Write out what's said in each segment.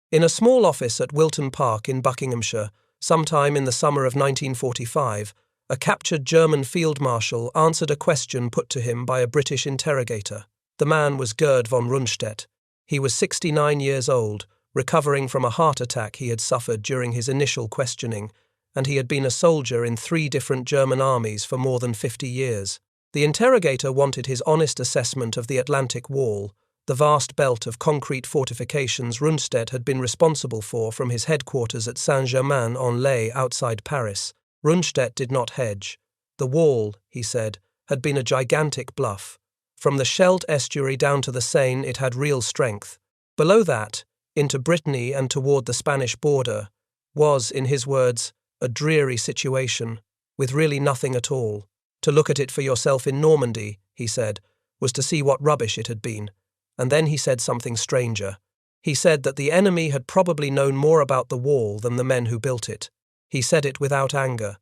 In a small office at Wilton Park in Buckinghamshire, sometime in the summer of 1945, a captured German field marshal answered a question put to him by a British interrogator. The man was Gerd von Rundstedt. He was 69 years old, recovering from a heart attack he had suffered during his initial questioning, and he had been a soldier in 3 different German armies for more than 50 years. The interrogator wanted his honest assessment of the Atlantic Wall, the vast belt of concrete fortifications Rundstedt had been responsible for from his headquarters at Saint-Germain-en-Laye outside Paris. Rundstedt did not hedge. The wall, he said, had been a gigantic bluff. From the Scheldt estuary down to the Seine it had real strength. Below that, into Brittany and toward the Spanish border, was, in his words, a dreary situation, with really nothing at all. To look at it for yourself in Normandy, he said, was to see what rubbish it had been. And then he said something stranger. He said that the enemy had probably known more about the wall than the men who built it. He said it without anger.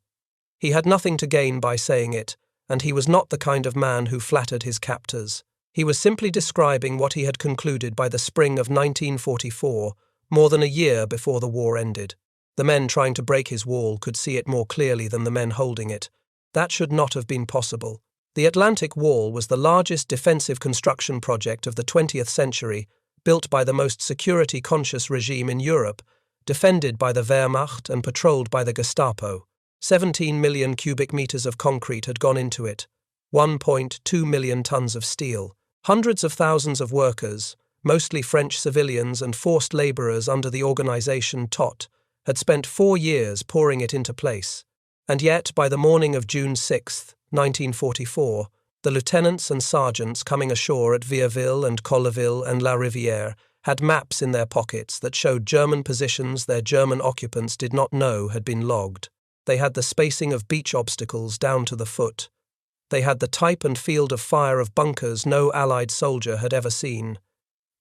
He had nothing to gain by saying it, and he was not the kind of man who flattered his captors. He was simply describing what he had concluded by the spring of 1944, more than a year before the war ended. The men trying to break his wall could see it more clearly than the men holding it. That should not have been possible. The Atlantic Wall was the largest defensive construction project of the 20th century, built by the most security-conscious regime in Europe, defended by the Wehrmacht and patrolled by the Gestapo. 17 million cubic meters of concrete had gone into it, 1.2 million tons of steel. Hundreds of thousands of workers, mostly French civilians and forced labourers under the Organisation Todt, had spent 4 years pouring it into place. And yet, by the morning of June 6, 1944, the lieutenants and sergeants coming ashore at Vierville and Colleville and La Rivière had maps in their pockets that showed German positions their German occupants did not know had been logged. They had the spacing of beach obstacles down to the foot. They had the type and field of fire of bunkers no Allied soldier had ever seen.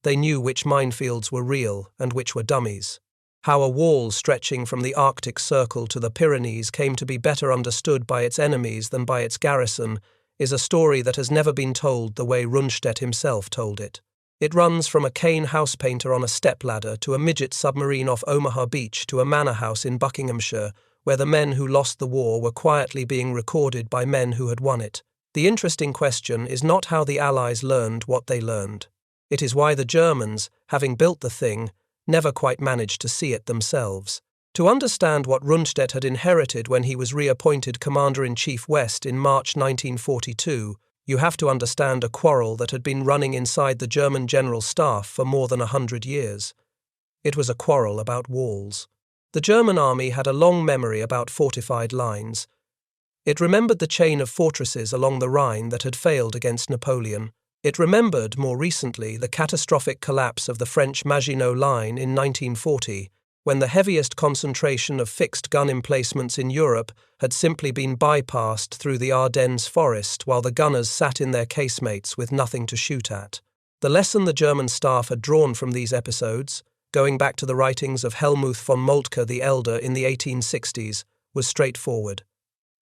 They knew which minefields were real and which were dummies. How a wall stretching from the Arctic Circle to the Pyrenees came to be better understood by its enemies than by its garrison is a story that has never been told the way Rundstedt himself told it. It runs from a Caen housepainter on a stepladder to a midget submarine off Omaha Beach to a manor house in Buckinghamshire, where the men who lost the war were quietly being recorded by men who had won it. The interesting question is not how the Allies learned what they learned. It is why the Germans, having built the thing, never quite managed to see it themselves. To understand what Rundstedt had inherited when he was reappointed Commander-in-Chief West in March 1942, you have to understand a quarrel that had been running inside the German General Staff for more than 100 years. It was a quarrel about walls. The German army had a long memory about fortified lines. It remembered the chain of fortresses along the Rhine that had failed against Napoleon. It remembered, more recently, the catastrophic collapse of the French Maginot Line in 1940, when the heaviest concentration of fixed gun emplacements in Europe had simply been bypassed through the Ardennes forest while the gunners sat in their casemates with nothing to shoot at. The lesson the German staff had drawn from these episodes, going back to the writings of Helmuth von Moltke the Elder in the 1860s, was straightforward.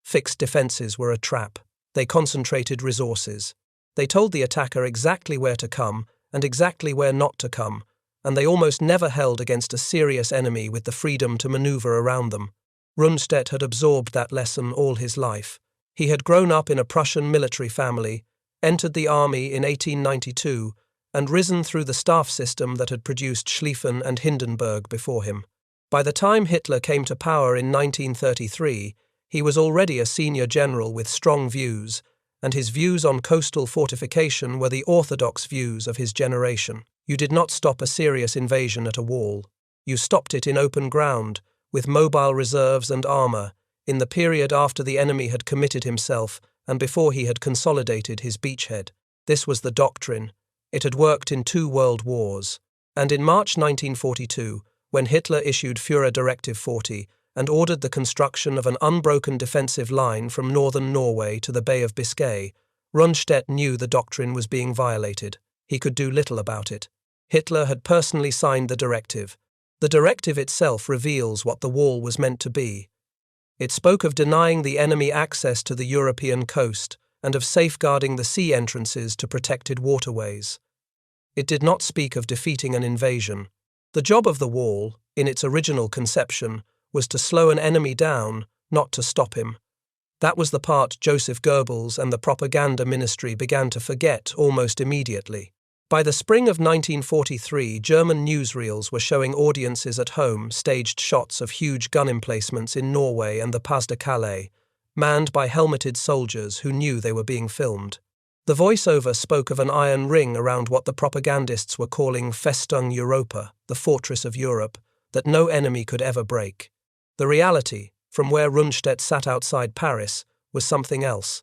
Fixed defences were a trap. They concentrated resources. They told the attacker exactly where to come and exactly where not to come, and they almost never held against a serious enemy with the freedom to manoeuvre around them. Rundstedt had absorbed that lesson all his life. He had grown up in a Prussian military family, entered the army in 1892, and risen through the staff system that had produced Schlieffen and Hindenburg before him. By the time Hitler came to power in 1933, he was already a senior general with strong views, and his views on coastal fortification were the orthodox views of his generation. You did not stop a serious invasion at a wall. You stopped it in open ground, with mobile reserves and armour, in the period after the enemy had committed himself and before he had consolidated his beachhead. This was the doctrine. It had worked in 2 world wars. And in March 1942, when Hitler issued Führer Directive 40 and ordered the construction of an unbroken defensive line from northern Norway to the Bay of Biscay, Rundstedt knew the doctrine was being violated. He could do little about it. Hitler had personally signed the directive. The directive itself reveals what the wall was meant to be. It spoke of denying the enemy access to the European coast and of safeguarding the sea entrances to protected waterways. It did not speak of defeating an invasion. The job of the wall, in its original conception, was to slow an enemy down, not to stop him. That was the part Joseph Goebbels and the propaganda ministry began to forget almost immediately. By the spring of 1943, German newsreels were showing audiences at home staged shots of huge gun emplacements in Norway and the Pas de Calais, manned by helmeted soldiers who knew they were being filmed. The voiceover spoke of an iron ring around what the propagandists were calling Festung Europa, the fortress of Europe, that no enemy could ever break. The reality, from where Rundstedt sat outside Paris, was something else.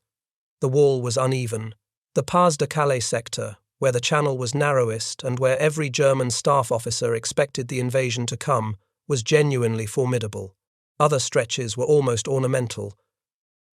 The wall was uneven. The Pas de Calais sector, where the channel was narrowest and where every German staff officer expected the invasion to come, was genuinely formidable. Other stretches were almost ornamental.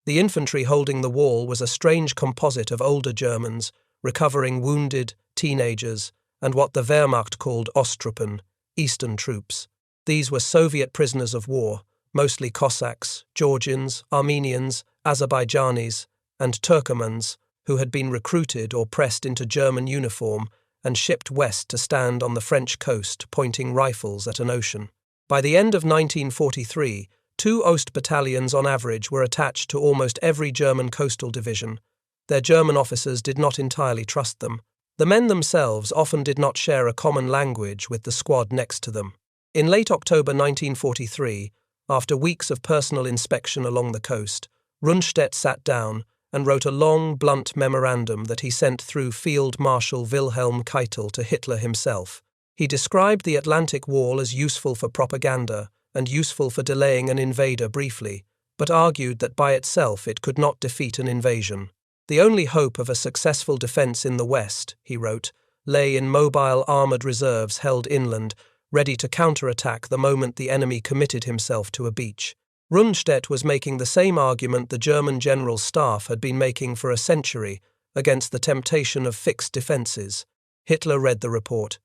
The infantry holding the wall was a strange composite of older Germans, recovering wounded, teenagers, and what the Wehrmacht called Osttruppen, Eastern troops. These were Soviet prisoners of war, mostly Cossacks, Georgians, Armenians, Azerbaijanis, and Turkomans, who had been recruited or pressed into German uniform and shipped west to stand on the French coast pointing rifles at an ocean. By the end of 1943, 2 Ost battalions on average were attached to almost every German coastal division. Their German officers did not entirely trust them. The men themselves often did not share a common language with the squad next to them. In late October 1943, after weeks of personal inspection along the coast, Rundstedt sat down and wrote a long, blunt memorandum that he sent through Field Marshal Wilhelm Keitel to Hitler himself. He described the Atlantic Wall as useful for propaganda and useful for delaying an invader briefly, but argued that by itself it could not defeat an invasion. The only hope of a successful defence in the West, he wrote, lay in mobile armoured reserves held inland, ready to counterattack the moment the enemy committed himself to a beach. Rundstedt was making the same argument the German General Staff had been making for a century against the temptation of fixed defences. Hitler read the report.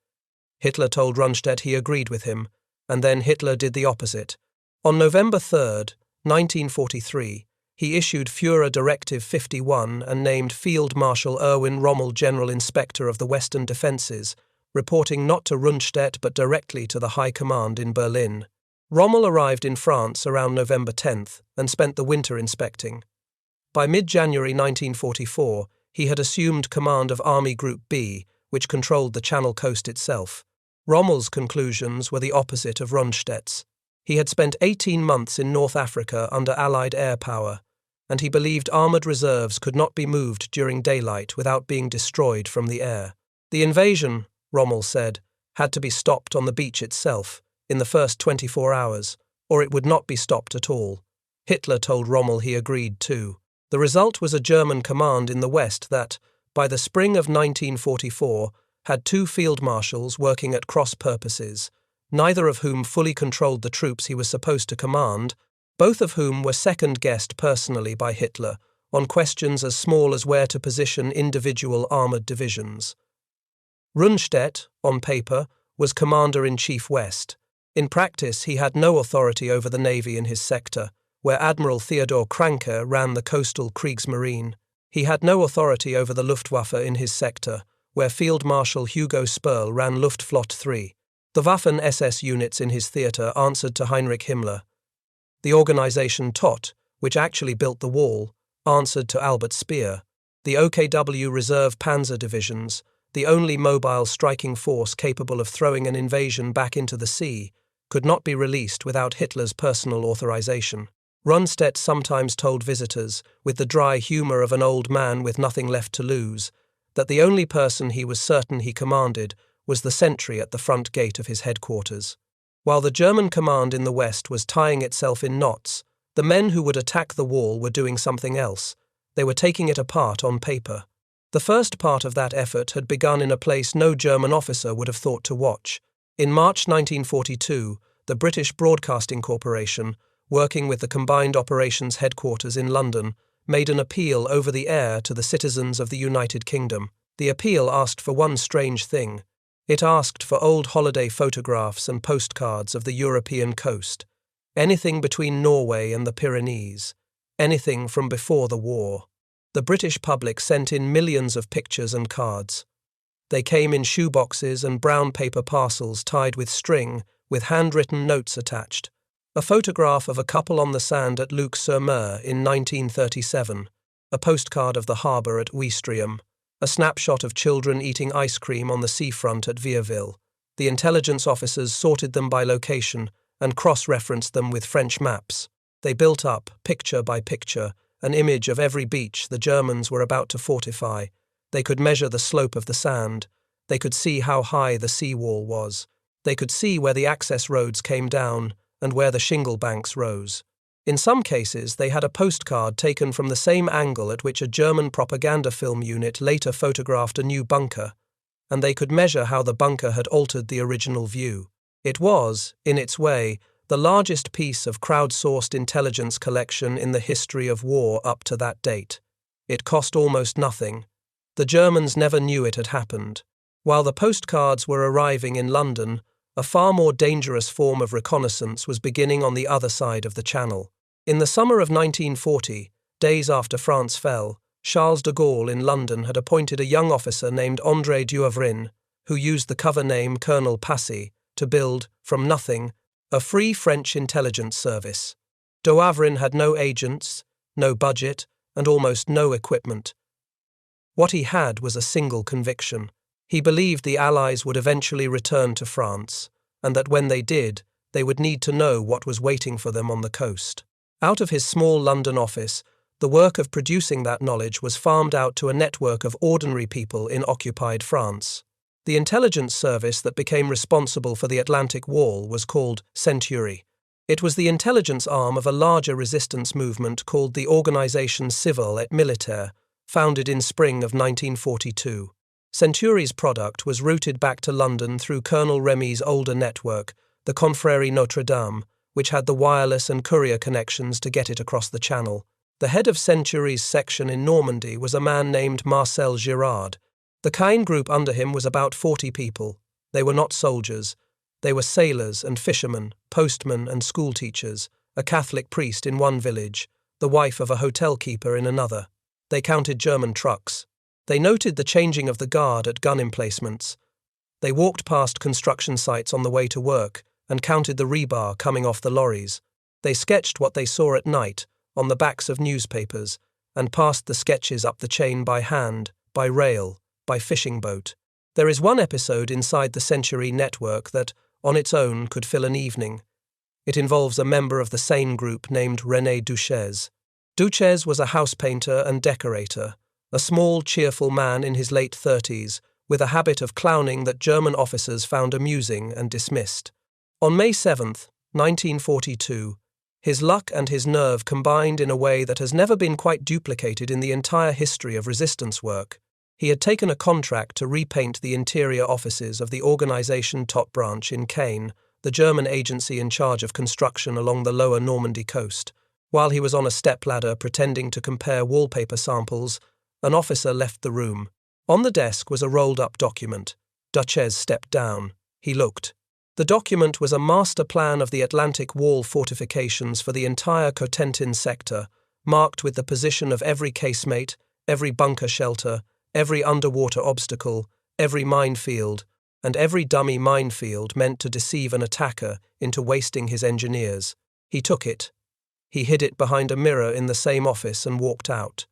Hitler told Rundstedt he agreed with him, and then Hitler did the opposite. On November 3, 1943, he issued Führer Directive 51 and named Field Marshal Erwin Rommel General Inspector of the Western Defences, reporting not to Rundstedt but directly to the High Command in Berlin. Rommel arrived in France around November 10th and spent the winter inspecting. By mid-January 1944, he had assumed command of Army Group B, which controlled the Channel coast itself. Rommel's conclusions were the opposite of Rundstedt's. He had spent 18 months in North Africa under Allied air power, and he believed armoured reserves could not be moved during daylight without being destroyed from the air. The invasion, Rommel said, had to be stopped on the beach itself, in the first 24 hours, or it would not be stopped at all. Hitler told Rommel he agreed too. The result was a German command in the West that, by the spring of 1944, had 2 field marshals working at cross purposes, neither of whom fully controlled the troops he was supposed to command, both of whom were second-guessed personally by Hitler on questions as small as where to position individual armoured divisions. Rundstedt, on paper, was Commander-in-Chief West. In practice, he had no authority over the navy in his sector, where Admiral Theodor Kranke ran the coastal Kriegsmarine. He had no authority over the Luftwaffe in his sector, where Field Marshal Hugo Sperl ran Luftflotte 3. The Waffen-SS units in his theatre answered to Heinrich Himmler. The Organisation Todt, which actually built the wall, answered to Albert Speer. The OKW Reserve Panzer Divisions, the only mobile striking force capable of throwing an invasion back into the sea, could not be released without Hitler's personal authorization. Rundstedt sometimes told visitors, with the dry humour of an old man with nothing left to lose, that the only person he was certain he commanded was the sentry at the front gate of his headquarters. While the German command in the West was tying itself in knots, the men who would attack the wall were doing something else. They were taking it apart on paper. The first part of that effort had begun in a place no German officer would have thought to watch. In March 1942, the British Broadcasting Corporation, working with the Combined Operations Headquarters in London, made an appeal over the air to the citizens of the United Kingdom. The appeal asked for one strange thing. It asked for old holiday photographs and postcards of the European coast, anything between Norway and the Pyrenees, anything from before the war. The British public sent in millions of pictures and cards. They came in shoeboxes and brown paper parcels tied with string, with handwritten notes attached. A photograph of a couple on the sand at Luc-sur-Mer in 1937, a postcard of the harbour at Ouistreham, a snapshot of children eating ice cream on the seafront at Vierville. The intelligence officers sorted them by location and cross-referenced them with French maps. They built up, picture by picture, an image of every beach the Germans were about to fortify. They could measure the slope of the sand. They could see how high the seawall was. They could see where the access roads came down and where the shingle banks rose. In some cases, they had a postcard taken from the same angle at which a German propaganda film unit later photographed a new bunker, and they could measure how the bunker had altered the original view. It was, in its way, the largest piece of crowdsourced intelligence collection in the history of war up to that date. It cost almost nothing. The Germans never knew it had happened. While the postcards were arriving in London, a far more dangerous form of reconnaissance was beginning on the other side of the Channel. In the summer of 1940, days after France fell, Charles de Gaulle in London had appointed a young officer named André Duhavrin, who used the cover name Colonel Passy, to build, from nothing, a free French intelligence service. Duhavrin had no agents, no budget, and almost no equipment. What he had was a single conviction. He believed the Allies would eventually return to France, and that when they did, they would need to know what was waiting for them on the coast. Out of his small London office, the work of producing that knowledge was farmed out to a network of ordinary people in occupied France. The intelligence service that became responsible for the Atlantic Wall was called Centurie. It was the intelligence arm of a larger resistance movement called the Organisation Civile et Militaire, founded in spring of 1942. Centurie's product was routed back to London through Colonel Remy's older network, the Confrérie Notre Dame, which had the wireless and courier connections to get it across the Channel. The head of Centurie's section in Normandy was a man named Marcel Girard. The Caen group under him was about 40 people. They were not soldiers. They were sailors and fishermen, postmen and schoolteachers, a Catholic priest in one village, the wife of a hotel keeper in another. They counted German trucks. They noted the changing of the guard at gun emplacements. They walked past construction sites on the way to work and counted the rebar coming off the lorries. They sketched what they saw at night on the backs of newspapers and passed the sketches up the chain by hand, by rail, by fishing boat. There is one episode inside the Centurie network that, on its own, could fill an evening. It involves a member of the Seine group named René Duchez. Duchez was a housepainter and decorator, a small, cheerful man in his late 30s, with a habit of clowning that German officers found amusing and dismissed. On May 7, 1942, his luck and his nerve combined in a way that has never been quite duplicated in the entire history of resistance work. He had taken a contract to repaint the interior offices of the Organisation Todt branch in Caen, the German agency in charge of construction along the lower Normandy coast. While he was on a stepladder pretending to compare wallpaper samples, an officer left the room. On the desk was a rolled-up document. Duchez stepped down. He looked. The document was a master plan of the Atlantic Wall fortifications for the entire Cotentin sector, marked with the position of every casemate, every bunker shelter, every underwater obstacle, every minefield, and every dummy minefield meant to deceive an attacker into wasting his engineers. He took it. He hid it behind a mirror in the same office and walked out.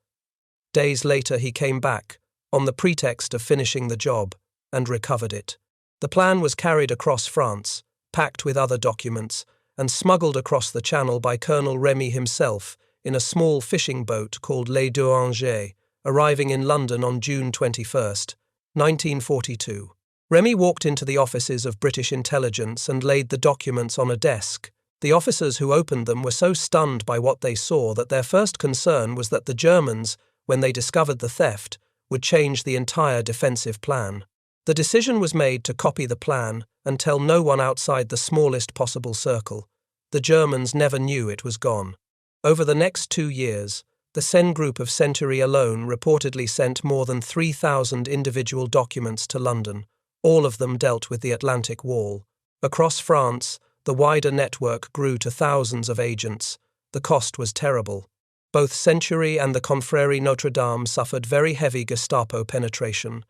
Days later he came back, on the pretext of finishing the job, and recovered it. The plan was carried across France, packed with other documents, and smuggled across the Channel by Colonel Remy himself in a small fishing boat called Les Deux Angers, arriving in London on June 21, 1942. Remy walked into the offices of British intelligence and laid the documents on a desk. The officers who opened them were so stunned by what they saw that their first concern was that the Germans, when they discovered the theft, would change the entire defensive plan. The decision was made to copy the plan and tell no one outside the smallest possible circle. The Germans never knew it was gone. Over the next 2 years, the Seine group of Centurie alone reportedly sent more than 3,000 individual documents to London. All of them dealt with the Atlantic Wall. Across France, the wider network grew to thousands of agents. The cost was terrible. Both Centurie and the Confrérie Notre Dame suffered very heavy Gestapo penetration.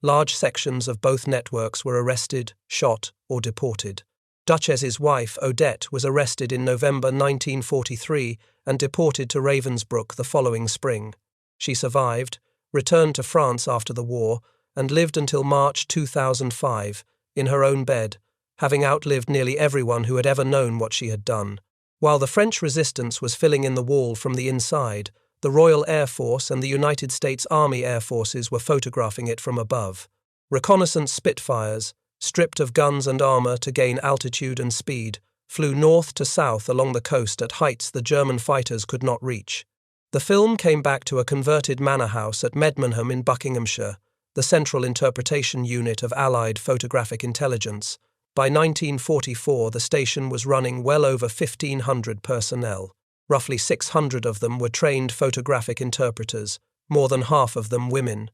Large sections of both networks were arrested, shot, or deported. Duchess's wife, Odette, was arrested in November 1943 and deported to Ravensbrück the following spring. She survived, returned to France after the war, and lived until March 2005, in her own bed, having outlived nearly everyone who had ever known what she had done. While the French resistance was filling in the wall from the inside, the Royal Air Force and the United States Army Air Forces were photographing it from above. Reconnaissance Spitfires, stripped of guns and armour to gain altitude and speed, flew north to south along the coast at heights the German fighters could not reach. The film came back to a converted manor house at Medmenham in Buckinghamshire, the central interpretation unit of Allied photographic intelligence. By 1944, the station was running well over 1,500 personnel. Roughly 600 of them were trained photographic interpreters, more than half of them women.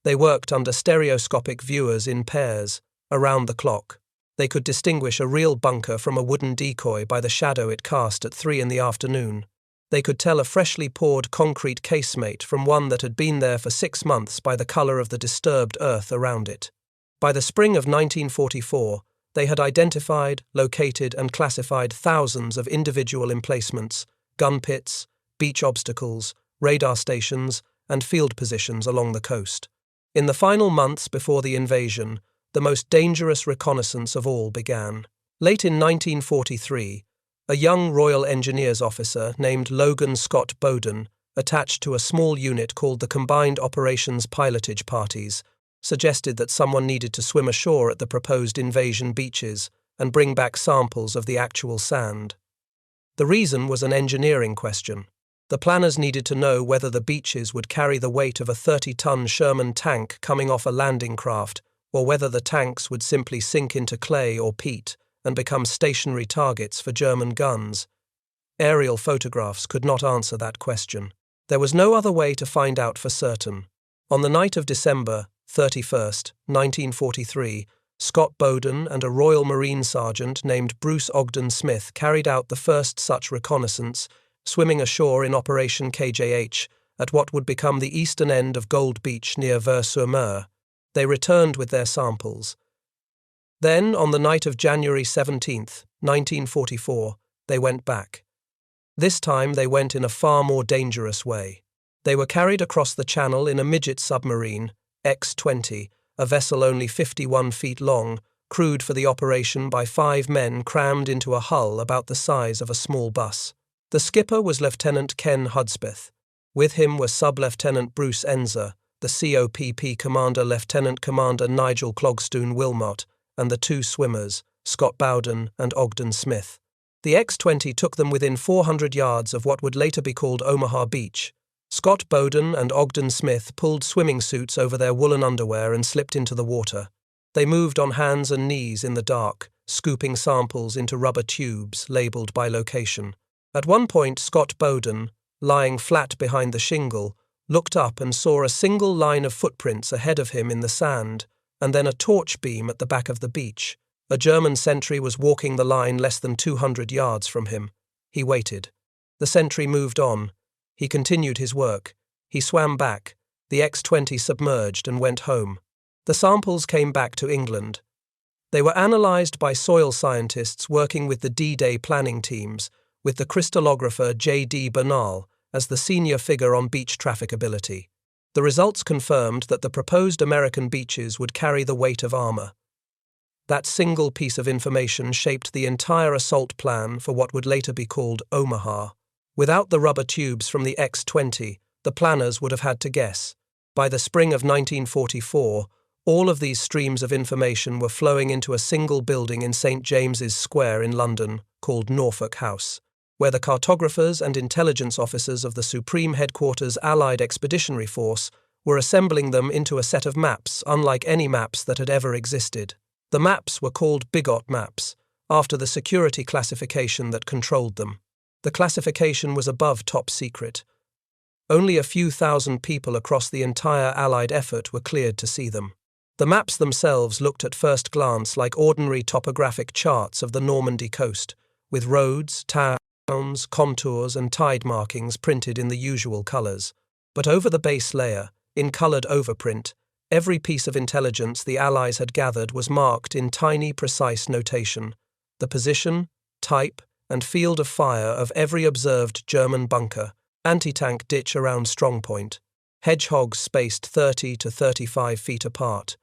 They worked under stereoscopic viewers in pairs, around the clock. They could distinguish a real bunker from a wooden decoy by the shadow it cast at 3 in the afternoon. They could tell a freshly poured concrete casemate from one that had been there for 6 months by the colour of the disturbed earth around it. By the spring of 1944, they had identified, located and classified thousands of individual emplacements, gun pits, beach obstacles, radar stations, and field positions along the coast. In the final months before the invasion, the most dangerous reconnaissance of all began. Late in 1943, a young Royal Engineers officer named Logan Scott Bowden, attached to a small unit called the Combined Operations Pilotage Parties, suggested that someone needed to swim ashore at the proposed invasion beaches and bring back samples of the actual sand. The reason was an engineering question. The planners needed to know whether the beaches would carry the weight of a 30-ton Sherman tank coming off a landing craft, or whether the tanks would simply sink into clay or peat and become stationary targets for German guns. Aerial photographs could not answer that question. There was no other way to find out for certain. On the night of December 31st, 1943, Scott Bowden and a Royal Marine Sergeant named Bruce Ogden Smith carried out the first such reconnaissance, swimming ashore in Operation KJH at what would become the eastern end of Gold Beach near Vers-sur-Mer. They returned with their samples. Then, on the night of January 17th, 1944, they went back. This time they went in a far more dangerous way. They were carried across the channel in a midget submarine, X-20, a vessel only 51 feet long, crewed for the operation by 5 men crammed into a hull about the size of a small bus. The skipper was Lieutenant Ken Hudspeth. With him were Sub-Lieutenant Bruce Enzer, the COPP Commander Lieutenant Commander Nigel Clogstoun Wilmot, and the 2 swimmers, Scott Bowden and Ogden Smith. The X-20 took them within 400 yards of what would later be called Omaha Beach. Scott Bowden and Ogden Smith pulled swimming suits over their woolen underwear and slipped into the water. They moved on hands and knees in the dark, scooping samples into rubber tubes labelled by location. At one point, Scott Bowden, lying flat behind the shingle, looked up and saw a single line of footprints ahead of him in the sand, and then a torch beam at the back of the beach. A German sentry was walking the line less than 200 yards from him. He waited. The sentry moved on. He continued his work. He swam back. The X-20 submerged and went home. The samples came back to England. They were analysed by soil scientists working with the D-Day planning teams, with the crystallographer J.D. Bernal as the senior figure on beach trafficability. The results confirmed that the proposed American beaches would carry the weight of armour. That single piece of information shaped the entire assault plan for what would later be called Omaha. Without the rubber tubes from the X-20, the planners would have had to guess. By the spring of 1944, all of these streams of information were flowing into a single building in St. James's Square in London, called Norfolk House, where the cartographers and intelligence officers of the Supreme Headquarters Allied Expeditionary Force were assembling them into a set of maps unlike any maps that had ever existed. The maps were called BIGOT maps, after the security classification that controlled them. The classification was above top secret. Only a few thousand people across the entire Allied effort were cleared to see them. The maps themselves looked at first glance like ordinary topographic charts of the Normandy coast, with roads, towns, contours and tide markings printed in the usual colours. But over the base layer, in coloured overprint, Every piece of intelligence the Allies had gathered was marked in tiny, precise notation. The position, type, and field of fire of every observed German bunker, anti-tank ditch around strongpoint, hedgehogs spaced 30 to 35 feet apart,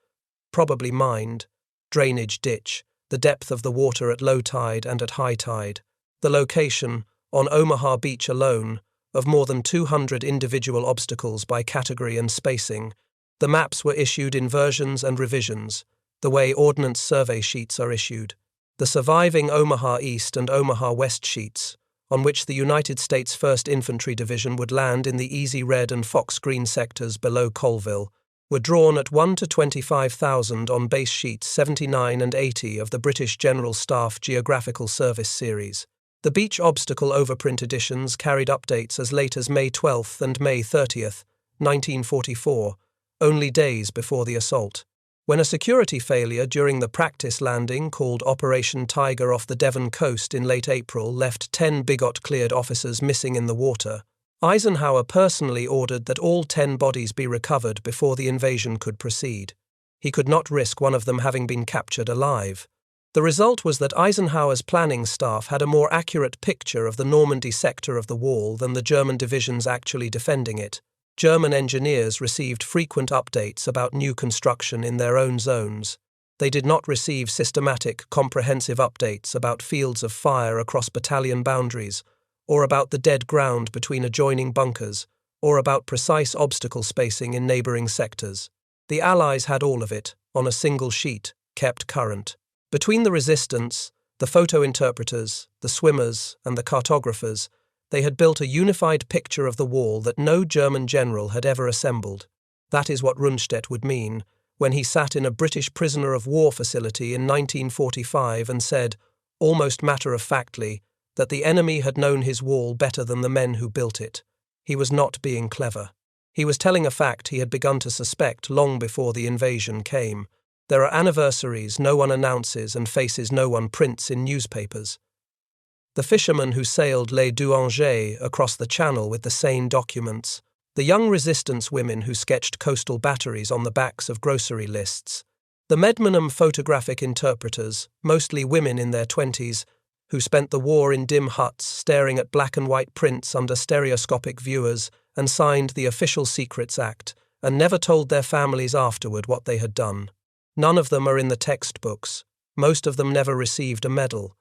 probably mined, drainage ditch, the depth of the water at low tide and at high tide, the location, on Omaha Beach alone, of more than 200 individual obstacles by category and spacing. The maps were issued in versions and revisions, the way Ordnance Survey sheets are issued. The surviving Omaha East and Omaha West sheets, on which the United States 1st Infantry Division would land in the Easy Red and Fox Green sectors below Colville, were drawn at 1 to 25,000 on base sheets 79 and 80 of the British General Staff Geographical Service series. The Beach Obstacle overprint editions carried updates as late as May 12th and May 30th, 1944, only days before the assault. When a security failure during the practice landing called Operation Tiger off the Devon coast in late April left 10 BIGOT-cleared officers missing in the water, Eisenhower personally ordered that all 10 bodies be recovered before the invasion could proceed. He could not risk one of them having been captured alive. The result was that Eisenhower's planning staff had a more accurate picture of the Normandy sector of the wall than the German divisions actually defending it. German engineers received frequent updates about new construction in their own zones. They did not receive systematic, comprehensive updates about fields of fire across battalion boundaries, or about the dead ground between adjoining bunkers, or about precise obstacle spacing in neighboring sectors. The Allies had all of it, on a single sheet, kept current. Between the resistance, the photo interpreters, the swimmers, and the cartographers, they had built a unified picture of the wall that no German general had ever assembled. That is what Rundstedt would mean when he sat in a British prisoner of war facility in 1945 and said, almost matter-of-factly, that the enemy had known his wall better than the men who built it. He was not being clever. He was telling a fact he had begun to suspect long before the invasion came. There are anniversaries no one announces and faces no one prints in newspapers. The fishermen who sailed Les Douangers across the channel with the Seine documents, the young resistance women who sketched coastal batteries on the backs of grocery lists, the Medmenham photographic interpreters, mostly women in their 20s, who spent the war in dim huts staring at black and white prints under stereoscopic viewers and signed the Official Secrets Act and never told their families afterward what they had done. None of them are in the textbooks. Most of them never received a medal.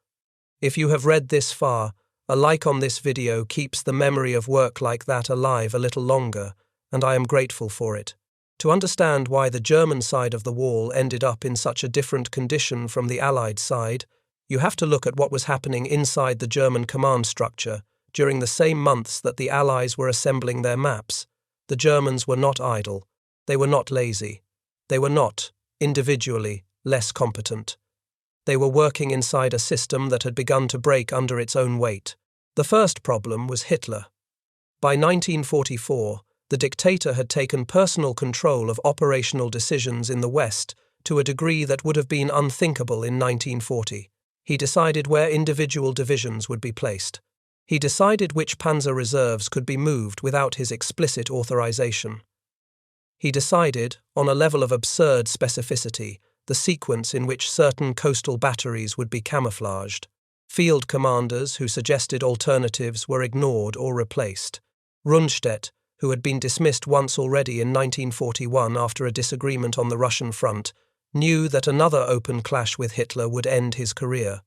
If you have read this far, a like on this video keeps the memory of work like that alive a little longer, and I am grateful for it. To understand why the German side of the wall ended up in such a different condition from the Allied side, you have to look at what was happening inside the German command structure during the same months that the Allies were assembling their maps. The Germans were not idle. They were not lazy. They were not, individually, less competent. They were working inside a system that had begun to break under its own weight. The first problem was Hitler. By 1944, the dictator had taken personal control of operational decisions in the West to a degree that would have been unthinkable in 1940. He decided where individual divisions would be placed. He decided which panzer reserves could be moved without his explicit authorization. He decided, on a level of absurd specificity, the sequence in which certain coastal batteries would be camouflaged. Field commanders who suggested alternatives were ignored or replaced. Rundstedt, who had been dismissed once already in 1941 after a disagreement on the Russian front, knew that another open clash with Hitler would end his career.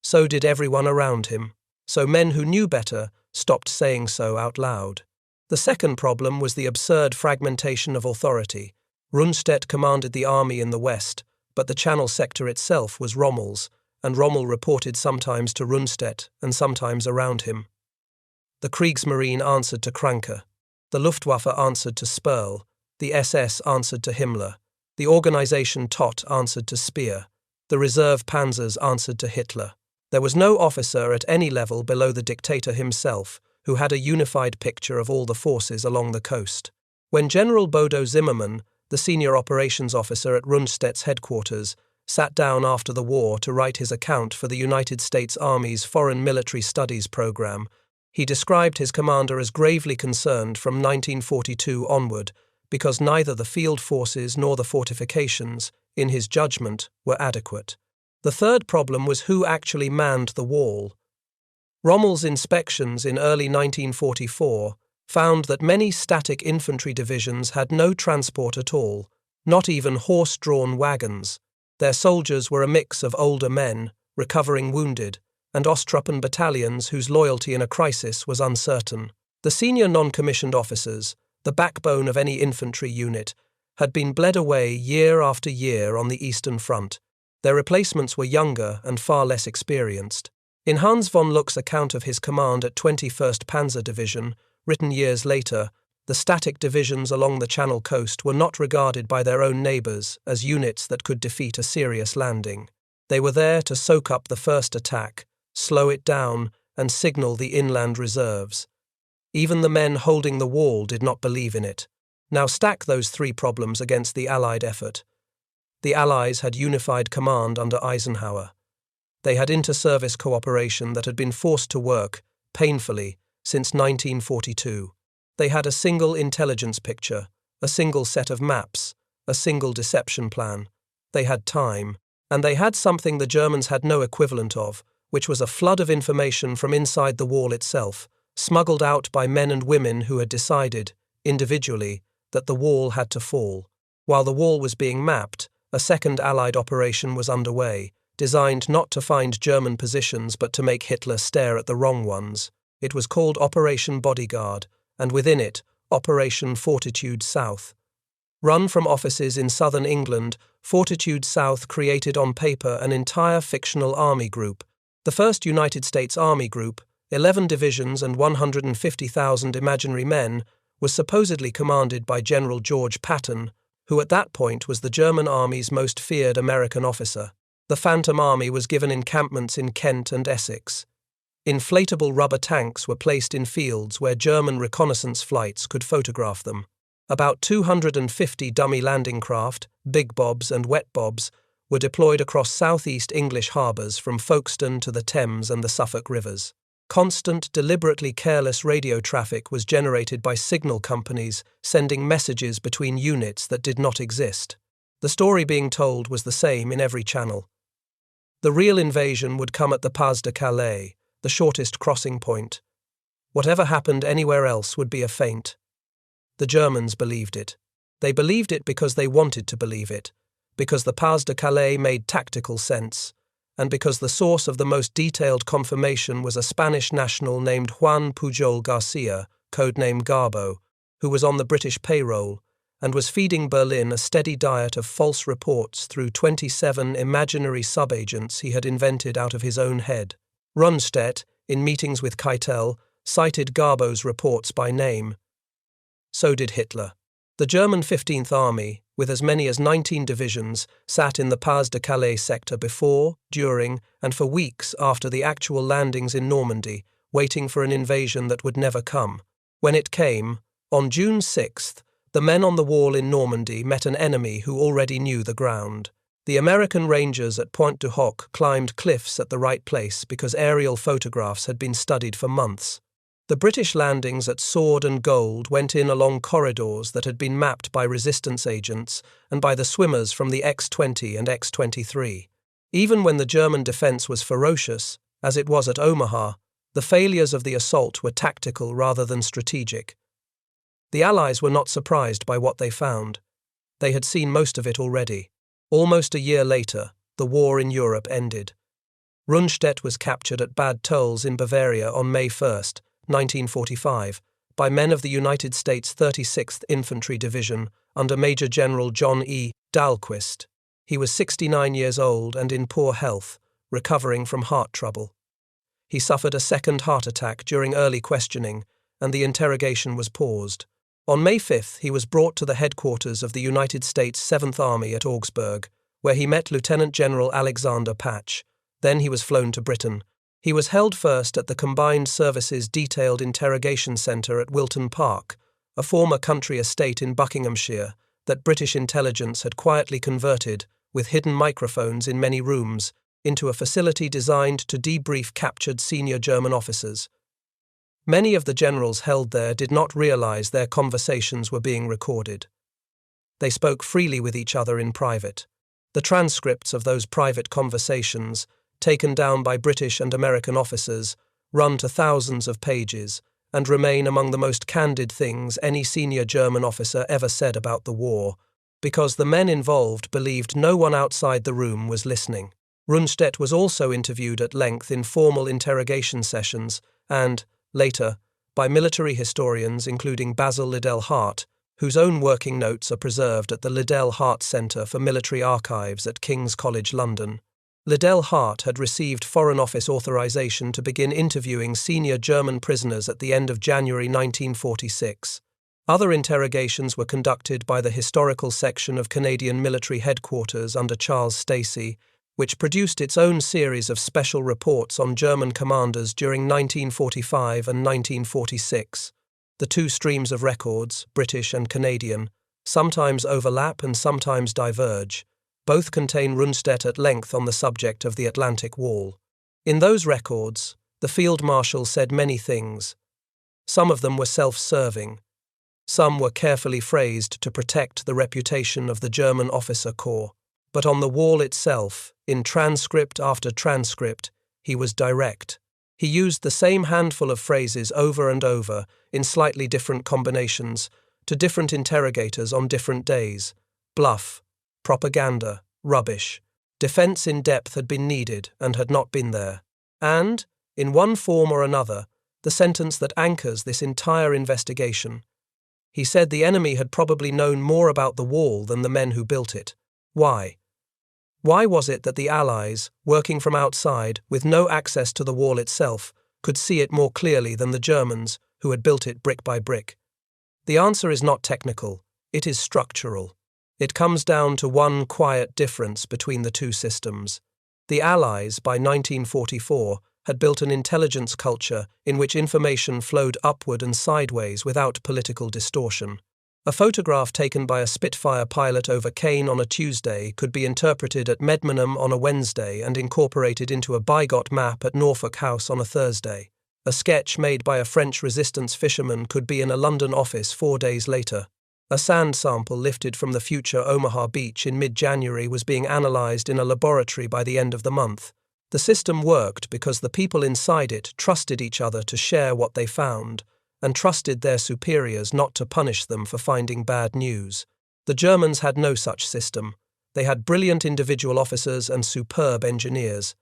So did everyone around him. So men who knew better stopped saying so out loud. The second problem was the absurd fragmentation of authority. Rundstedt commanded the army in the West, but the Channel sector itself was Rommel's, and Rommel reported sometimes to Rundstedt and sometimes around him. The Kriegsmarine answered to Kranke. The Luftwaffe answered to Sperl. The SS answered to Himmler. The Organisation Todt answered to Speer. The reserve panzers answered to Hitler. There was no officer at any level below the dictator himself who had a unified picture of all the forces along the coast. When General Bodo Zimmermann, the senior operations officer at Rundstedt's headquarters, sat down after the war to write his account for the United States Army's Foreign Military Studies program, he described his commander as gravely concerned from 1942 onward because neither the field forces nor the fortifications, in his judgment, were adequate. The third problem was who actually manned the wall. Rommel's inspections in early 1944 found that many static infantry divisions had no transport at all, not even horse-drawn wagons. Their soldiers were a mix of older men, recovering wounded, and Osttruppen battalions whose loyalty in a crisis was uncertain. The senior non-commissioned officers, the backbone of any infantry unit, had been bled away year after year on the Eastern Front. Their replacements were younger and far less experienced. In Hans von Luck's account of his command at 21st Panzer Division, written years later, the static divisions along the Channel coast were not regarded by their own neighbours as units that could defeat a serious landing. They were there to soak up the first attack, slow it down, and signal the inland reserves. Even the men holding the wall did not believe in it. Now stack those three problems against the Allied effort. The Allies had unified command under Eisenhower. They had inter-service cooperation that had been forced to work, painfully, since 1942. They had a single intelligence picture, a single set of maps, a single deception plan. They had time, and they had something the Germans had no equivalent of, which was a flood of information from inside the wall itself, smuggled out by men and women who had decided, individually, that the wall had to fall. While the wall was being mapped, a second Allied operation was underway, designed not to find German positions but to make Hitler stare at the wrong ones. It was called Operation Bodyguard, and within it, Operation Fortitude South. Run from offices in southern England, Fortitude South created on paper an entire fictional army group. The 1st United States Army Group, 11 divisions and 150,000 imaginary men, was supposedly commanded by General George Patton, who at that point was the German Army's most feared American officer. The Phantom Army was given encampments in Kent and Essex. Inflatable rubber tanks were placed in fields where German reconnaissance flights could photograph them. About 250 dummy landing craft, big bobs and wet bobs, were deployed across southeast English harbours from Folkestone to the Thames and the Suffolk rivers. Constant, deliberately careless radio traffic was generated by signal companies sending messages between units that did not exist. The story being told was the same in every channel. The real invasion would come at the Pas de Calais, the shortest crossing point. Whatever happened anywhere else would be a feint. The Germans believed it. They believed it because they wanted to believe it, because the Pas de Calais made tactical sense, and because the source of the most detailed confirmation was a Spanish national named Juan Pujol Garcia, codename Garbo, who was on the British payroll and was feeding Berlin a steady diet of false reports through 27 imaginary subagents he had invented out of his own head. Rundstedt, in meetings with Keitel, cited Garbo's reports by name. So did Hitler. The German 15th Army, with as many as 19 divisions, sat in the Pas de Calais sector before, during, and for weeks after the actual landings in Normandy, waiting for an invasion that would never come. When it came, on June 6th, the men on the wall in Normandy met an enemy who already knew the ground. The American Rangers at Pointe du Hoc climbed cliffs at the right place because aerial photographs had been studied for months. The British landings at Sword and Gold went in along corridors that had been mapped by resistance agents and by the swimmers from the X-20 and X-23. Even when the German defence was ferocious, as it was at Omaha, the failures of the assault were tactical rather than strategic. The Allies were not surprised by what they found. They had seen most of it already. Almost a year later, the war in Europe ended. Rundstedt was captured at Bad Tölz in Bavaria on May 1, 1945, by men of the United States 36th Infantry Division under Major General John E. Dahlquist. He was 69 years old and in poor health, recovering from heart trouble. He suffered a second heart attack during early questioning, and the interrogation was paused. On May 5th, he was brought to the headquarters of the United States 7th Army at Augsburg, where he met Lieutenant General Alexander Patch. Then he was flown to Britain. He was held first at the Combined Services Detailed Interrogation Centre at Wilton Park, a former country estate in Buckinghamshire that British intelligence had quietly converted, with hidden microphones in many rooms, into a facility designed to debrief captured senior German officers. Many of the generals held there did not realize their conversations were being recorded. They spoke freely with each other in private. The transcripts of those private conversations, taken down by British and American officers, run to thousands of pages and remain among the most candid things any senior German officer ever said about the war, because the men involved believed no one outside the room was listening. Rundstedt was also interviewed at length in formal interrogation sessions and, later, by military historians including Basil Liddell Hart, whose own working notes are preserved at the Liddell Hart Centre for Military Archives at King's College London. Liddell Hart had received Foreign Office authorization to begin interviewing senior German prisoners at the end of January 1946. Other interrogations were conducted by the Historical Section of Canadian Military Headquarters under Charles Stacey, which produced its own series of special reports on German commanders during 1945 and 1946. The two streams of records, British and Canadian, sometimes overlap and sometimes diverge. Both contain Rundstedt at length on the subject of the Atlantic Wall. In those records, the Field Marshal said many things. Some of them were self-serving. Some were carefully phrased to protect the reputation of the German officer corps. But on the wall itself, in transcript after transcript, he was direct. He used the same handful of phrases over and over, in slightly different combinations, to different interrogators on different days. Bluff, propaganda, rubbish. Defense in depth had been needed and had not been there. And, in one form or another, the sentence that anchors this entire investigation. He said the enemy had probably known more about the wall than the men who built it. Why? Why was it that the Allies, working from outside, with no access to the wall itself, could see it more clearly than the Germans, who had built it brick by brick? The answer is not technical, it is structural. It comes down to one quiet difference between the two systems. The Allies, by 1944, had built an intelligence culture in which information flowed upward and sideways without political distortion. A photograph taken by a Spitfire pilot over Caen on a Tuesday could be interpreted at Medmenham on a Wednesday and incorporated into a BIGOT map at Norfolk House on a Thursday. A sketch made by a French resistance fisherman could be in a London office 4 days later. A sand sample lifted from the future Omaha Beach in mid-January was being analysed in a laboratory by the end of the month. The system worked because the people inside it trusted each other to share what they found, and trusted their superiors not to punish them for finding bad news. The Germans had no such system. They had brilliant individual officers and superb engineers.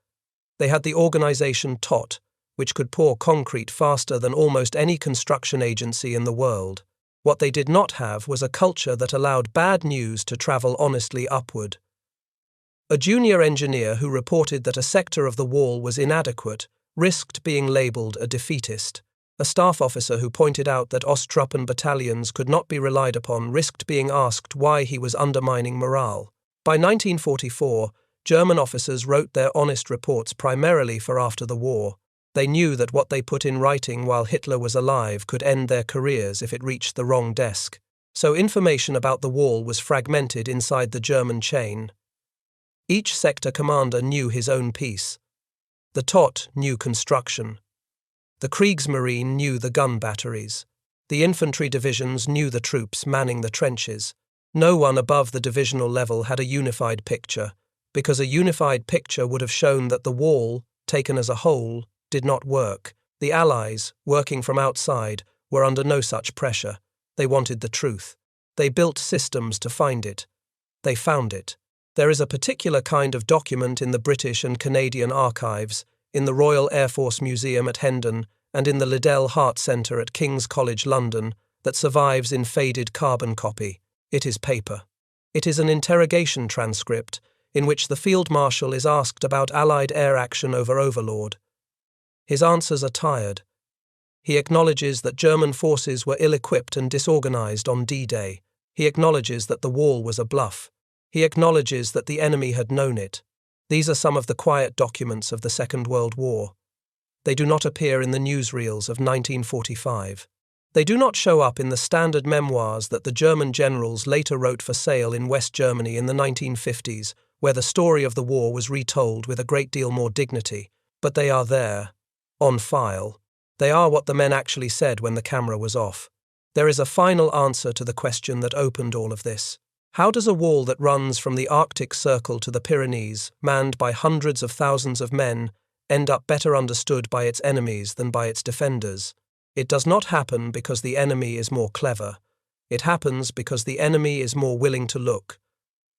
They had the Organisation Todt, which could pour concrete faster than almost any construction agency in the world. What they did not have was a culture that allowed bad news to travel honestly upward. A junior engineer who reported that a sector of the wall was inadequate risked being labelled a defeatist. A staff officer who pointed out that Osttruppen battalions could not be relied upon risked being asked why he was undermining morale. By 1944, German officers wrote their honest reports primarily for after the war. They knew that what they put in writing while Hitler was alive could end their careers if it reached the wrong desk. So information about the wall was fragmented inside the German chain. Each sector commander knew his own piece. The Todt knew construction. The Kriegsmarine knew the gun batteries. The infantry divisions knew the troops manning the trenches. No one above the divisional level had a unified picture, because a unified picture would have shown that the wall, taken as a whole, did not work. The Allies, working from outside, were under no such pressure. They wanted the truth. They built systems to find it. They found it. There is a particular kind of document in the British and Canadian archives, in the Royal Air Force Museum at Hendon, and in the Liddell Hart Centre at King's College London, that survives in faded carbon copy. It is paper. It is an interrogation transcript, in which the Field Marshal is asked about Allied air action over Overlord. His answers are tired. He acknowledges that German forces were ill-equipped and disorganised on D-Day. He acknowledges that the wall was a bluff. He acknowledges that the enemy had known it. These are some of the quiet documents of the Second World War. They do not appear in the newsreels of 1945. They do not show up in the standard memoirs that the German generals later wrote for sale in West Germany in the 1950s, where the story of the war was retold with a great deal more dignity. But they are there, on file. They are what the men actually said when the camera was off. There is a final answer to the question that opened all of this. How does a wall that runs from the Arctic Circle to the Pyrenees, manned by hundreds of thousands of men, end up better understood by its enemies than by its defenders? It does not happen because the enemy is more clever. It happens because the enemy is more willing to look.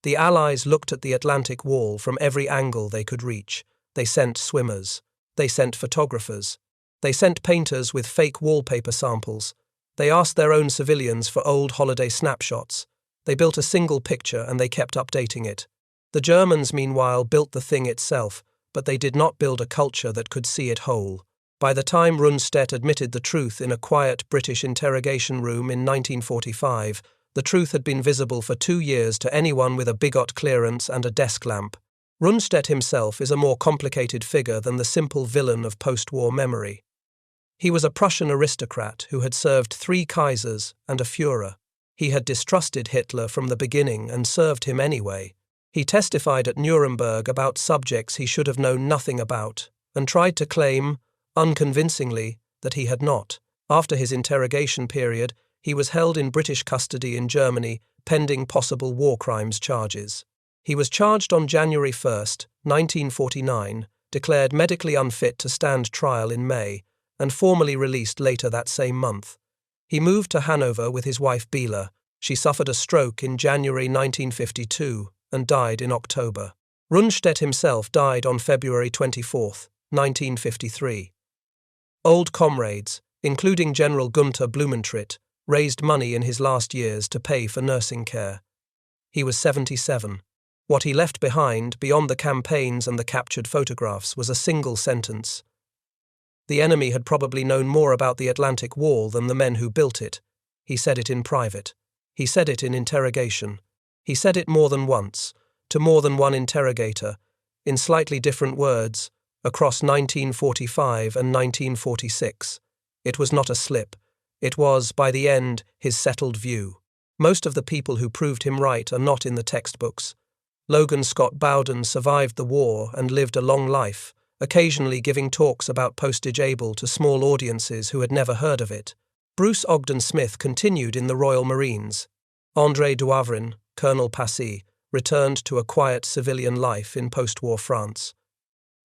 The Allies looked at the Atlantic Wall from every angle they could reach. They sent swimmers. They sent photographers. They sent painters with fake wallpaper samples. They asked their own civilians for old holiday snapshots. They built a single picture and they kept updating it. The Germans, meanwhile, built the thing itself, but they did not build a culture that could see it whole. By the time Rundstedt admitted the truth in a quiet British interrogation room in 1945, the truth had been visible for 2 years to anyone with a BIGOT clearance and a desk lamp. Rundstedt himself is a more complicated figure than the simple villain of post-war memory. He was a Prussian aristocrat who had served 3 Kaisers and a Führer. He had distrusted Hitler from the beginning and served him anyway. He testified at Nuremberg about subjects he should have known nothing about, and tried to claim, unconvincingly, that he had not. After his interrogation period, he was held in British custody in Germany, pending possible war crimes charges. He was charged on January 1, 1949, declared medically unfit to stand trial in May, and formally released later that same month. He moved to Hanover with his wife Bela. She suffered a stroke in January 1952 and died in October. Rundstedt himself died on February 24, 1953. Old comrades, including General Gunther Blumentritt, raised money in his last years to pay for nursing care. He was 77. What he left behind, beyond the campaigns and the captured photographs, was a single sentence. The enemy had probably known more about the Atlantic Wall than the men who built it. He said it in private. He said it in interrogation. He said it more than once, to more than one interrogator, in slightly different words, across 1945 and 1946. It was not a slip. It was, by the end, his settled view. Most of the people who proved him right are not in the textbooks. Logan Scott Bowden survived the war and lived a long life, occasionally giving talks about Postage Able to small audiences who had never heard of it. Bruce Ogden Smith continued in the Royal Marines. André Duavrin, Colonel Passy, returned to a quiet civilian life in post-war France.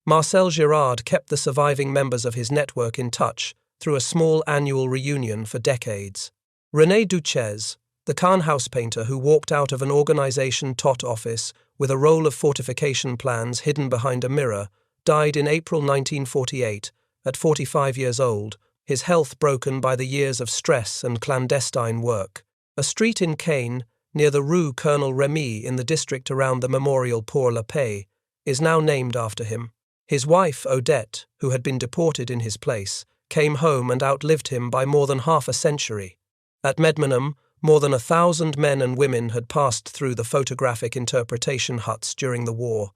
Marcel Girard kept the surviving members of his network in touch through a small annual reunion for decades. René Duchez, the Caen housepainter who walked out of an Organisation Todt office with a roll of fortification plans hidden behind a mirror, died in April 1948, at 45 years old, his health broken by the years of stress and clandestine work. A street in Caen, near the Rue Colonel Remy in the district around the Memorial pour la Paix, is now named after him. His wife, Odette, who had been deported in his place, came home and outlived him by more than half a century. At Medmenham, more than 1,000 men and women had passed through the photographic interpretation huts during the war.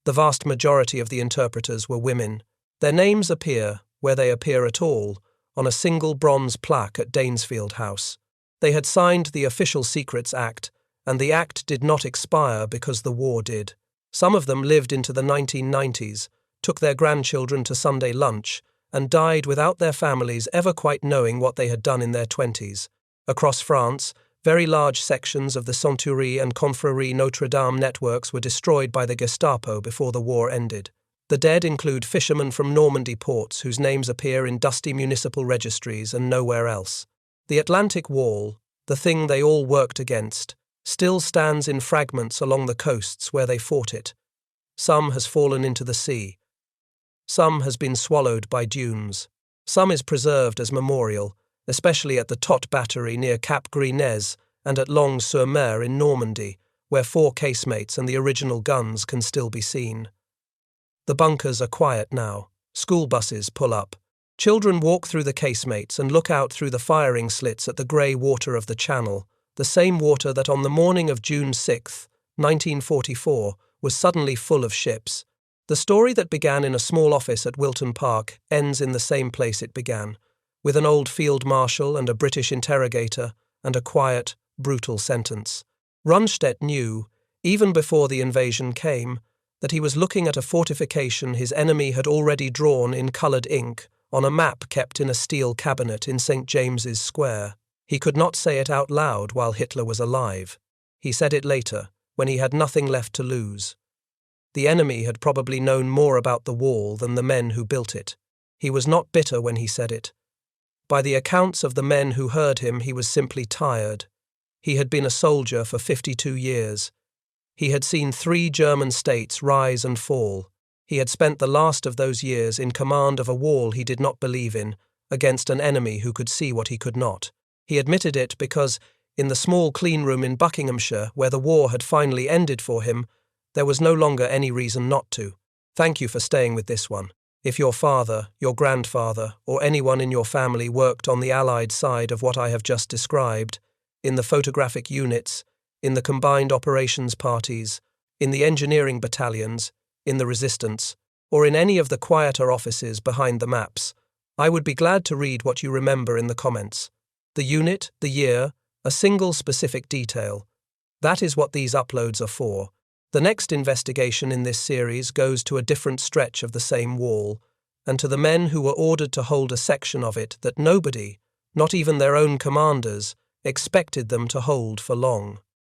The vast majority of the interpreters were women. Their names appear, where they appear at all, on a single bronze plaque at Danesfield House. They had signed the Official Secrets Act, and the act did not expire because the war did. Some of them lived into the 1990s, took their grandchildren to Sunday lunch, and died without their families ever quite knowing what they had done in their 20s. Across France, very large sections of the Centurie and Confrérie Notre Dame networks were destroyed by the Gestapo before the war ended. The dead include fishermen from Normandy ports whose names appear in dusty municipal registries and nowhere else. The Atlantic Wall, the thing they all worked against, still stands in fragments along the coasts where they fought it. Some has fallen into the sea. Some has been swallowed by dunes. Some is preserved as memorial, especially at the Todt Battery near Cap Gris-Nez and at Longnes-sur-Mer in Normandy, where 4 casemates and the original guns can still be seen. The bunkers are quiet now. School buses pull up. Children walk through the casemates and look out through the firing slits at the grey water of the Channel, the same water that on the morning of June 6, 1944, was suddenly full of ships. The story that began in a small office at Wilton Park ends in the same place it began, with an old field marshal and a British interrogator and a quiet, brutal sentence. Rundstedt knew, even before the invasion came, that he was looking at a fortification his enemy had already drawn in coloured ink on a map kept in a steel cabinet in St. James's Square. He could not say it out loud while Hitler was alive. He said it later, when he had nothing left to lose. The enemy had probably known more about the wall than the men who built it. He was not bitter when he said it. By the accounts of the men who heard him, he was simply tired. He had been a soldier for 52 years. He had seen 3 German states rise and fall. He had spent the last of those years in command of a wall he did not believe in, against an enemy who could see what he could not. He admitted it because, in the small clean room in Buckinghamshire, where the war had finally ended for him, there was no longer any reason not to. Thank you for staying with this one. If your father, your grandfather, or anyone in your family worked on the Allied side of what I have just described, in the photographic units, in the Combined Operations Parties, in the engineering battalions, in the resistance, or in any of the quieter offices behind the maps, I would be glad to read what you remember in the comments. The unit, the year, a single specific detail. That is what these uploads are for. The next investigation in this series goes to a different stretch of the same wall, and to the men who were ordered to hold a section of it that nobody, not even their own commanders, expected them to hold for long.